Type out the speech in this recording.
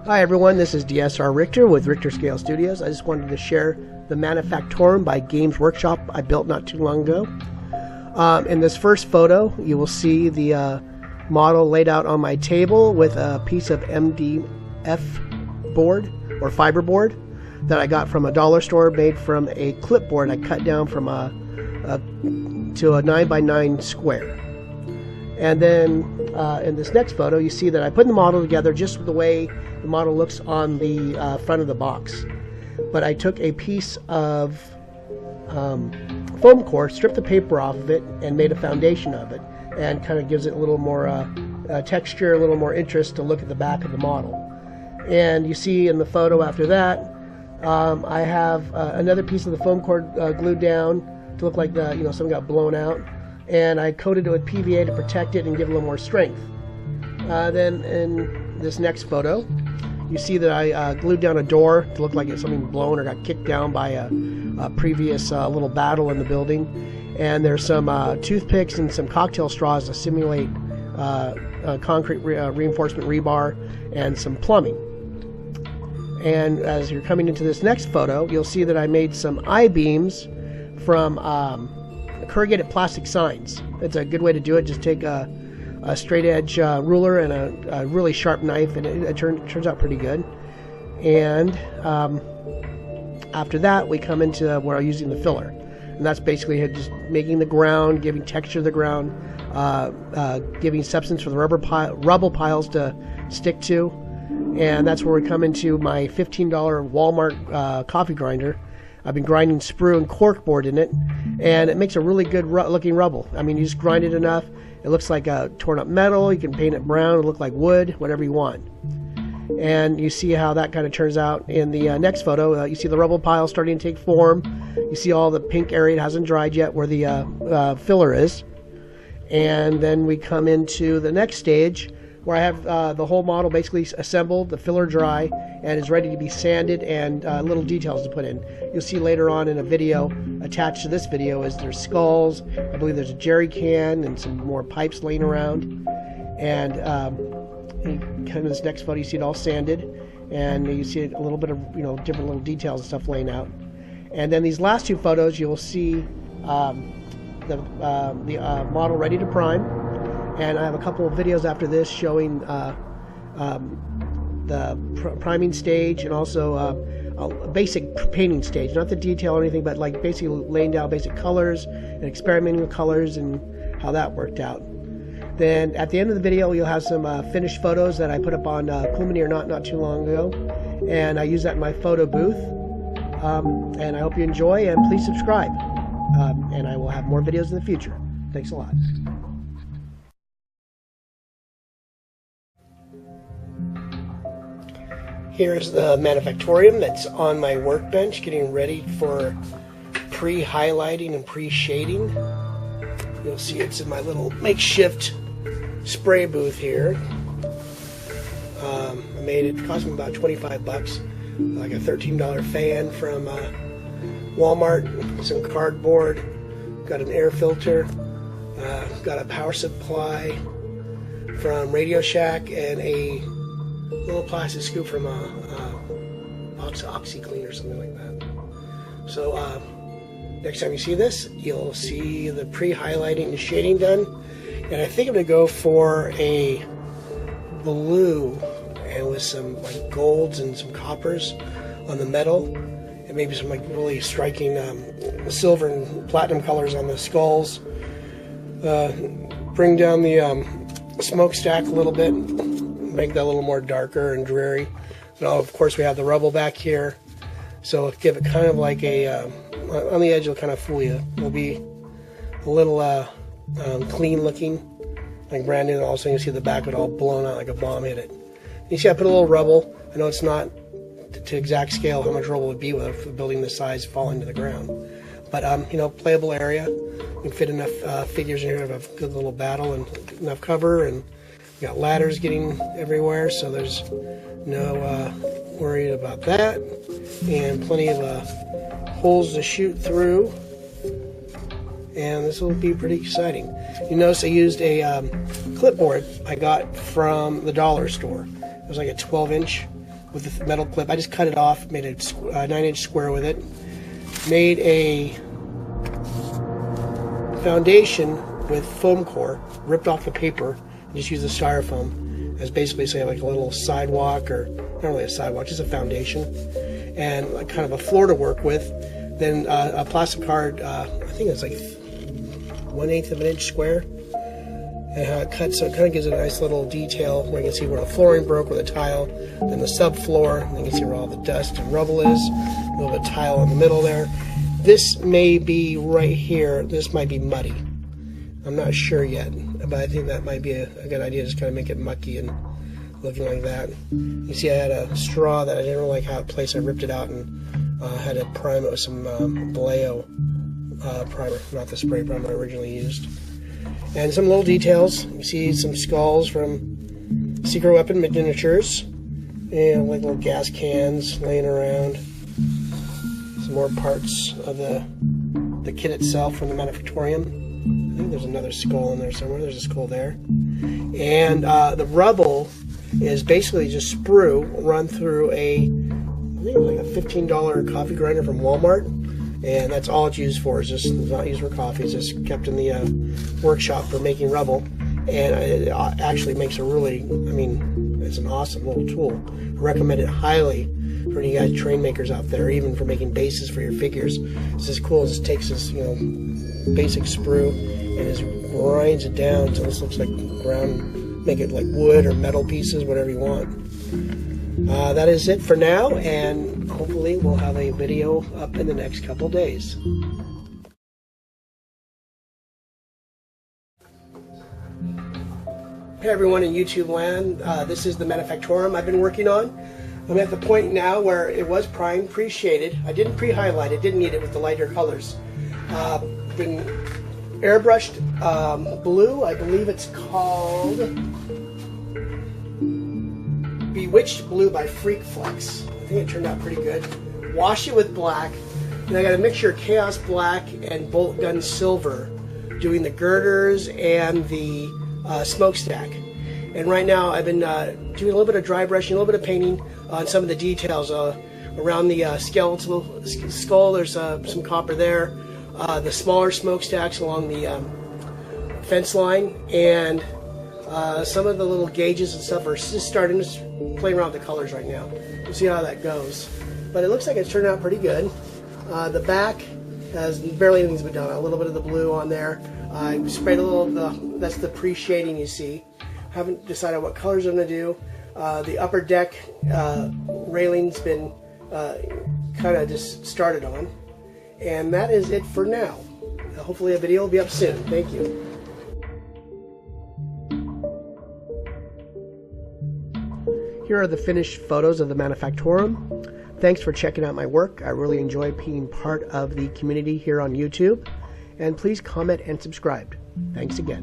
Hi everyone, this is DSR Richter with Richter Scale Studios. I just wanted to share the Manufactorum by Games Workshop I built not too long ago. In this first photo, you will see the model laid out on my table with a piece of MDF board or fiber board that I got from a dollar store, made from a clipboard I cut down from to a 9x9 square. And then in this next photo, you see that I put the model together just the way the model looks on the front of the box. But I took a piece of foam core, stripped the paper off of it, and made a foundation of it, and kind of gives it a little more texture, a little more interest to look at the back of the model. And you see in the photo after that, I have another piece of the foam core glued down to look like something got blown out, and I coated it with PVA to protect it and give it a little more strength. Then in this next photo, you see that I glued down a door to look like it's something blown or got kicked down by a previous little battle in the building. And there's some toothpicks and some cocktail straws to simulate concrete reinforcement rebar and some plumbing. And as you're coming into this next photo, you'll see that I made some I-beams from corrugated plastic signs. It's a good way to do it. Just take a straight edge ruler and a really sharp knife, and it turns out pretty good. And after that, we come into where I'm using the filler, and that's basically just making the ground, giving texture to the ground, giving substance for the rubble piles to stick to. And that's where we come into my $15 Walmart coffee grinder. I've been grinding sprue and corkboard in it, and it makes a really good looking rubble. I mean, you just grind it enough, it looks like a torn up metal. You can paint it brown, it'll look like wood, whatever you want. And you see how that kind of turns out in the next photo. You see the rubble pile starting to take form. You see all the pink area, it hasn't dried yet, where the filler is. And then we come into the next stage, where I have the whole model basically assembled, the filler dry, and is ready to be sanded, and little details to put in. You'll see later on in a video attached to this video is there's skulls, I believe there's a jerry can, and some more pipes laying around. And kind of this next photo, you see it all sanded, and you see a little bit of different little details and stuff laying out. And then these last two photos, you'll see the model ready to prime. And I have a couple of videos after this showing the priming stage, and also a basic painting stage. Not the detail or anything, but like basically laying down basic colors and experimenting with colors and how that worked out. Then at the end of the video, you'll have some finished photos that I put up on Clumini not too long ago. And I use that in my photo booth. And I hope you enjoy, and please subscribe. And I will have more videos in the future. Thanks a lot. Here's the Manufactorum that's on my workbench, getting ready for pre-highlighting and pre-shading. You'll see it's in my little makeshift spray booth here. I made it, cost me about 25 bucks, like a $13 fan from Walmart, some cardboard, got an air filter, got a power supply from Radio Shack, and a little plastic scoop from OxyClean or something like that. So next time you see this, you'll see the pre-highlighting and shading done. And I think I'm going to go for a blue, and with some like golds and some coppers on the metal, and maybe some like really striking silver and platinum colors on the skulls. Bring down the smokestack a little bit, make that a little more darker and dreary. And of course we have the rubble back here, so give it kind of like a on the edge, it'll kind of fool you. It'll be a little clean looking, like brand new, and all of a sudden you see the back of it all blown out like a bomb hit it. You see I put a little rubble. I know it's not to exact scale how much rubble would be with a building this size falling to the ground, but playable area. You can fit enough figures in here to have a good little battle and enough cover, and you got ladders getting everywhere, so there's no worry about that, and plenty of holes to shoot through, and this will be pretty exciting. You notice I used a clipboard I got from the dollar store. It was like a 12-inch with a metal clip. I just cut it off, made a 9-inch square with it, made a foundation with foam core, ripped off the paper, and just used the styrofoam as basically say like a little sidewalk, or not really a sidewalk, just a foundation, and like kind of a floor to work with. Then a plastic card, I think it's like 1/8 of an inch square, and how it cuts, so it kind of gives it a nice little detail where you can see where the flooring broke with a tile, then the subfloor, and you can see where all the dust and rubble is, a little bit of tile in the middle there. This may be right here, this might be muddy. I'm not sure yet, but I think that might be a good idea, just kind of make it mucky and looking like that. You see I had a straw that I didn't really like how it placed. I ripped it out and had to prime it with some Vallejo primer, not the spray primer I originally used. And some little details. You see some skulls from Secret Weapon Miniatures, and like little gas cans laying around. Some more parts of the kit itself from the Manufactorum. I think there's another skull in there somewhere. There's a skull there. And the rubble is basically just sprue run through I think it was like a $15 coffee grinder from Walmart. And that's all it's used for. It's not used for coffee. It's just kept in the workshop for making rubble. And it actually makes a really, I mean, it's an awesome little tool. I recommend it highly for you guys train makers out there, even for making bases for your figures. It's just cool. It just takes this, basic sprue and just grinds it down until this looks like ground, make it like wood or metal pieces, whatever you want. That is it for now, and hopefully we'll have a video up in the next couple days. Hey everyone in YouTube land, this is the Manufactorum I've been working on. I'm at the point now where it was primed, pre-shaded. I didn't pre-highlight it, didn't need it with the lighter colors. Been airbrushed blue, I believe it's called Bewitched Blue by Freak Flex. I think it turned out pretty good. Wash it with black. Then I got a mixture of Chaos Black and Bolt Gun Silver, doing the girders and the smokestack. And right now I've been doing a little bit of dry brushing, a little bit of painting on some of the details around the skeletal skull. There's some copper there. The smaller smokestacks along the fence line, and some of the little gauges and stuff are just starting to play around with the colors right now. We'll see how that goes. But it looks like it's turned out pretty good. The back has barely anything's been done. A little bit of the blue on there. I sprayed a little of the, that's the pre-shading you see. Haven't decided what colors I'm going to do. The upper deck railing's been kind of just started on. And that is it for now. Hopefully a video will be up soon. Thank you. Here are the finished photos of the Manufactorum. Thanks for checking out my work. I really enjoy being part of the community here on YouTube. And please comment and subscribe. Thanks again.